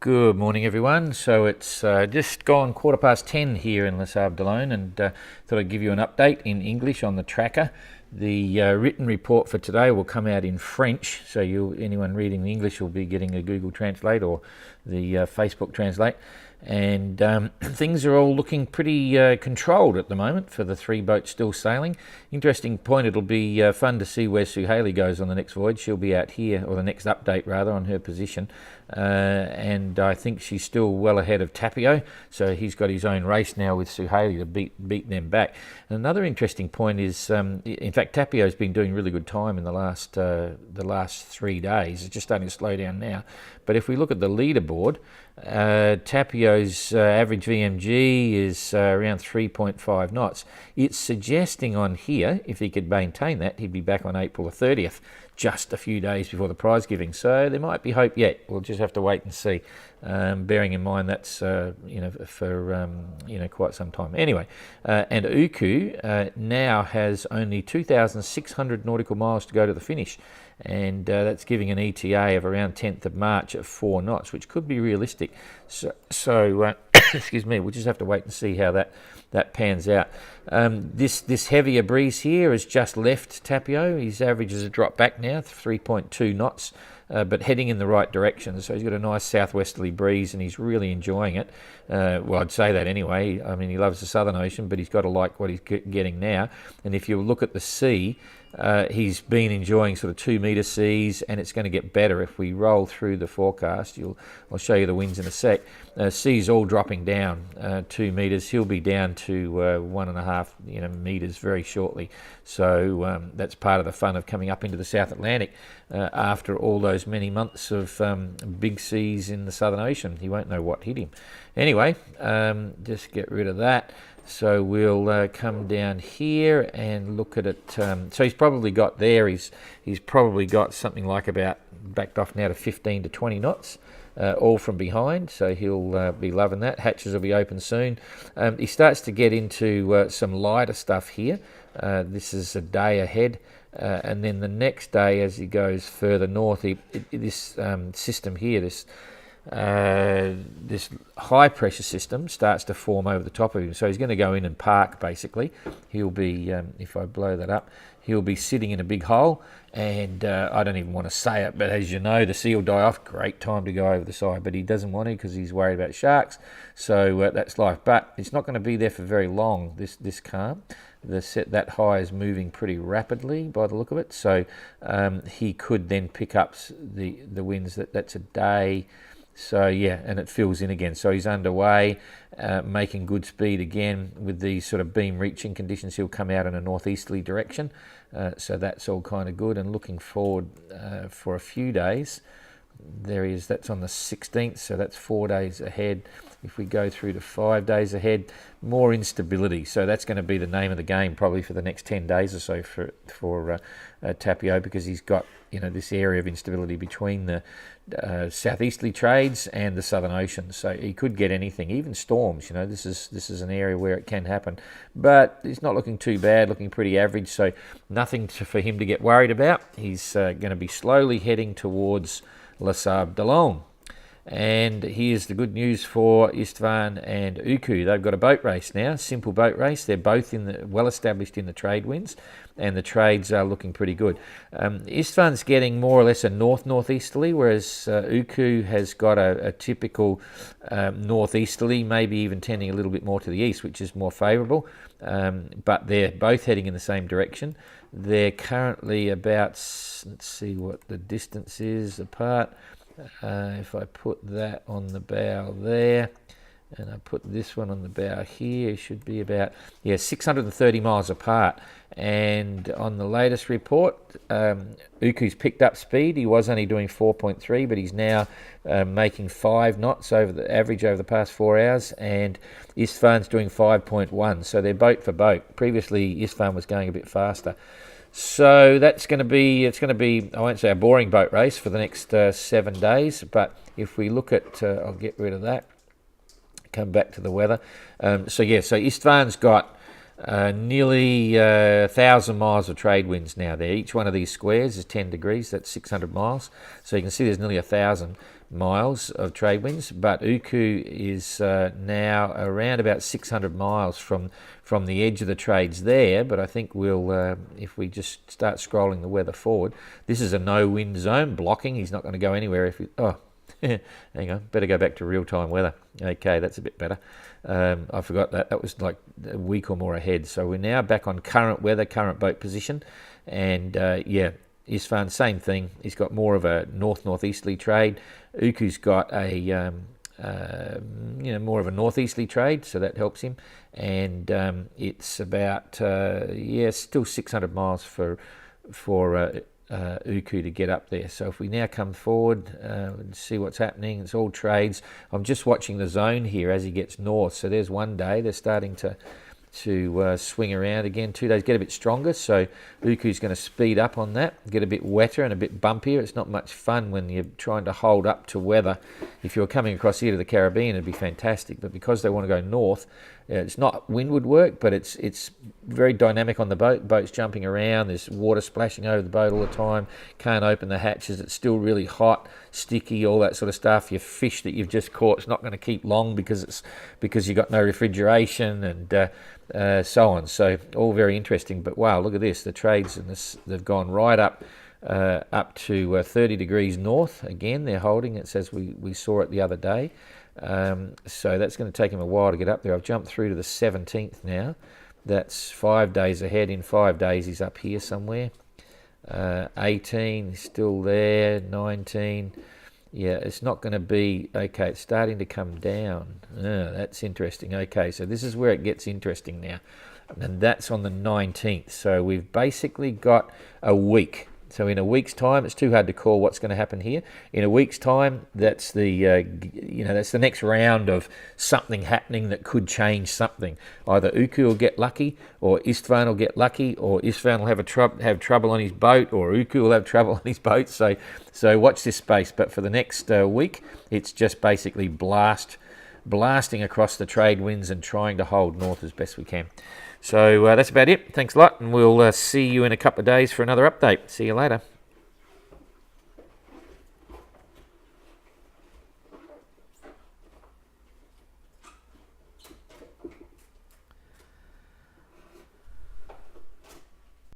Good morning, everyone. So it's just gone 10:15 here in Les Sables d'Olonne, and thought I'd give you an update in English on the tracker. The written report for today will come out in French, so anyone reading the English will be getting a Google Translate or the Facebook Translate. And things are all looking pretty controlled at the moment for the three boats still sailing. Interesting point, it'll be fun to see where Sue Haley goes on the next voyage. She'll be out here, or the next update rather, on her position. And I think she's still well ahead of Tapio, so he's got his own race now with Sue Haley to beat them back. And another interesting point is, in fact, Tapio's been doing really good time in the last 3 days. It's just starting to slow down now. But if we look at the leaderboard, Tapio's average VMG is around 3.5 knots. It's suggesting on here, if he could maintain that, he'd be back on April the 30th, just a few days before the prize giving. So there might be hope yet. We'll just have to wait and see. Bearing in mind that's for quite some time. Anyway, and Uku now has only 2,600 nautical miles to go to the finish, and that's giving an ETA of around 10th of March at 4 knots, which could be realistic. So excuse me, we'll just have to wait and see how that pans out. This heavier breeze here has just left Tapio. His averages have dropped back now, 3.2 knots. But heading in the right direction. So he's got a nice southwesterly breeze and he's really enjoying it. Well, I'd say that anyway. I mean, he loves the Southern Ocean, but he's got to like what he's getting now. And if you look at the sea, he's been enjoying sort of 2 metre seas, and it's going to get better if we roll through the forecast. I'll show you the winds in a sec. Sea's all dropping down 2 metres. He'll be down to 1.5 metres very shortly. So that's part of the fun of coming up into the South Atlantic after all those many months of big seas in the Southern Ocean. He won't know what hit him. Anyway, just get rid of that. So we'll come down here and look at it. So he's probably got there, he's probably got something like about backed off now to 15 to 20 knots, all from behind. So he'll be loving that. Hatches will be open soon. He starts to get into some lighter stuff here. This is a day ahead. And then the next day, as he goes further north, this system here, this high pressure system starts to form over the top of him. So he's going to go in and park, basically. He'll be, if I blow that up, he'll be sitting in a big hole. And I don't even want to say it, but as you know, the sea will die off. Great time to go over the side, but he doesn't want to because he's worried about sharks. So that's life. But it's not going to be there for very long, this calm. That high is moving pretty rapidly by the look of it. So he could then pick up the winds. That's a day. So yeah, and it fills in again. So he's underway, making good speed again with these sort of beam reaching conditions. He'll come out in a northeasterly direction. So that's all kind of good, and looking forward for a few days. There he is, that's on the 16th, so that's 4 days ahead. If we go through to 5 days ahead, more instability. So that's going to be the name of the game probably for the next 10 days or so for Tapio, because he's got this area of instability between the southeasterly trades and the Southern Ocean. So he could get anything, even storms. This is an area where it can happen, but it's not looking too bad, looking pretty average. So nothing for him to get worried about. He's going to be slowly heading towards Les Sables d'Olonne. And here's the good news for Istvan and Uku. They've got a boat race now, simple boat race. They're both well established in the trade winds, and the trades are looking pretty good. Istvan's getting more or less a northeasterly, whereas Uku has got a typical northeasterly, maybe even tending a little bit more to the east, which is more favourable. But they're both heading in the same direction. They're currently about, let's see what the distance is apart. If I put that on the bow there, and I put this one on the bow here, it should be about 630 miles apart. And on the latest report, Uku's picked up speed. He was only doing 4.3, but he's now making 5 knots over the average over the past 4 hours, and Istvan's doing 5.1. So they're boat for boat. Previously, Istvan was going a bit faster. So it's going to be, I won't say a boring boat race for the next 7 days, but if we look at, I'll get rid of that, come back to the weather. So Istvan's got nearly 1,000 miles of trade winds now there. Each one of these squares is 10 degrees, that's 600 miles. So you can see there's nearly 1,000. miles of trade winds, but Uku is now around about 600 miles from the edge of the trades there. But I think we'll, if we just start scrolling the weather forward, this is a no wind zone blocking. He's not going to go anywhere if hang on, better go back to real-time weather. Okay, that's a bit better. I forgot that was like a week or more ahead. So we're now back on current weather, current boat position, and yeah, Isfahan, same thing. He's got more of a north-northeasterly trade. Uku's got a more of a northeasterly trade, so that helps him. And it's about still 600 miles for Uku to get up there. So if we now come forward and see what's happening, it's all trades. I'm just watching the zone here as he gets north. So there's one day they're starting to swing around again. 2 days get a bit stronger, so Uku's going to speed up on that, get a bit wetter and a bit bumpier. It's not much fun when you're trying to hold up to weather. If you're coming across here to the Caribbean, it'd be fantastic, but because they want to go north, it's not windward work, but it's very dynamic on the boat. Boat's jumping around, there's water splashing over the boat all the time, can't open the hatches, it's still really hot, sticky, all that sort of stuff. Your fish that you've just caught is not going to keep long because you've got no refrigeration, and so on. So all very interesting. But wow, look at this, the trades in this, they've gone right up to 30 degrees north. Again, they're holding it, as we saw it the other day. So that's going to take him a while to get up there. I've jumped through to the 17th now. That's 5 days ahead. In 5 days he's up here somewhere. 18, he's still there. 19, yeah, it's not going to be, okay, it's starting to come down. That's interesting. Okay, so this is where it gets interesting now. And that's on the 19th. So we've basically got a week. So in a week's time, it's too hard to call what's going to happen here. In a week's time, that's the that's the next round of something happening that could change something. Either Uku will get lucky, or Isfahan will get lucky, or Isfahan will have trouble on his boat, or Uku will have trouble on his boat. So watch this space. But for the next week, it's just basically blasting across the trade winds and trying to hold north as best we can. So that's about it. Thanks a lot, and we'll see you in a couple of days for another update. See you later.